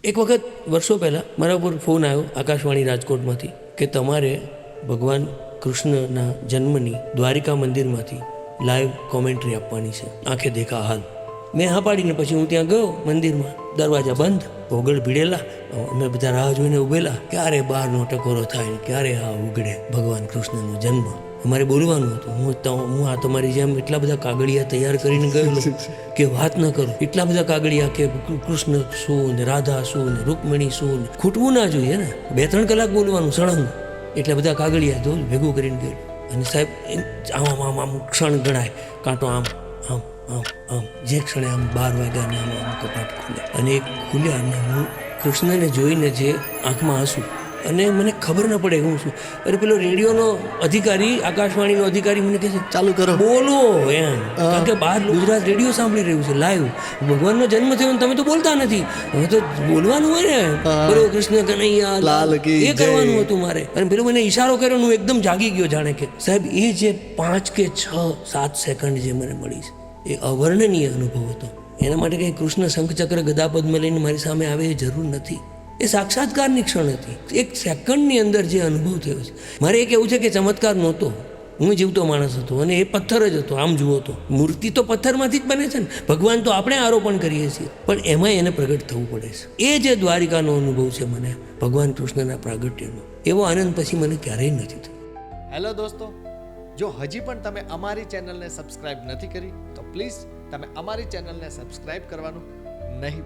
એક વખત વર્ષો પહેલાં મારા ઉપર ફોન આવ્યો આકાશવાણી રાજકોટમાંથી કે તમારે ભગવાન કૃષ્ણના જન્મની દ્વારિકા મંદિરમાંથી લાઈવ કોમેન્ટ્રી આપવાની છે, આંખે દેખા હાલ. મેં હા પાડીને પછી હું ત્યાં ગયો મંદિરમાં, દરવાજા બંધ, ભોગળ ભીડેલા, અમે બધા રાહ જોઈને ઊભેલા ક્યારે બહારનો ટકોરો થાય ને ક્યારે આ ઉગડે ભગવાન કૃષ્ણનો જન્મ. અમારે બોલવાનું હતું. હું આ તમારી જેમ એટલા બધા કાગળિયા તૈયાર કરીને ગયેલો કે વાત ન કરું. એટલા બધા કાગળિયા કે કૃષ્ણ શું ને રાધા શું ને રૂકમણી શું ને ખૂટવું ના જોઈએ ને. 2-3 કલાક બોલવાનું સળંગ. એટલા બધા કાગળિયા તો ભેગું કરીને ગયેલું. અને સાહેબ આમ આમ આમ ક્ષણ ગણાય, કાંટો આમ આમ આમ આમ, જે ક્ષણે આમ 12 વાગ્યાને આમ આમ કપાટ ખુલે અને એ ખુલ્યા અને હું કૃષ્ણને જોઈને જે આંખમાં આંસુ, અને મને ખબર ન પડે હું શું. અરે પેલો રેડિયોનો અધિકારી, આકાશવાણીનો અધિકારી મને કહે છે ચાલુ કરો, બોલો એમ, કારણ કે બહાર ગુજરાત રેડિયો સાંભળી રહ્યું છે લાઈવ. ભગવાનનો જન્મ થયો ને તમે તો બોલતા નથી. હવે તો બોલવાનું હોય ને, બોલો કૃષ્ણ કનૈયા લાલ કી જય, એ કરવાનું હતું મારે. અને પેલો મને ઈશારો કર્યો, હું એકદમ જાગી ગયો જાણે કે સાહેબ એ જે 5 કે 6-7 સેકન્ડ જે મને મળી છે એ અવર્ણનીય અનુભવ હતો. એના માટે કંઈ કૃષ્ણ શંખચક્ર ગદા પદ્મ લઈને મારી સામે આવે એ જરૂર નથી. એ સાક્ષાત્કારની ક્ષણ હતી. 1 સેકન્ડની અંદર જે અનુભવ થયો છે. મારે એ કહેવું છે કે ચમત્કાર નહોતો, હું જીવતો માણસ હતો અને એ પથ્થર જ હતો. આમ જુઓ તો મૂર્તિ તો પથ્થરમાંથી જ બને છે ને, ભગવાન તો આપણે આરોપણ કરીએ છીએ, પણ એમાં એને પ્રગટ થવું પડે છે. એ જે દ્વારિકાનો અનુભવ છે મને ભગવાન કૃષ્ણના પ્રાગટ્યનો, એવો આનંદ પછી મને ક્યારેય નથી થયો. હેલો દોસ્તો, જો હજી પણ તમે અમારી ચેનલને સબસ્ક્રાઇબ નથી કરી તો પ્લીઝ તમે અમારી ચેનલને સબસ્ક્રાઇબ કરવાનું નહીં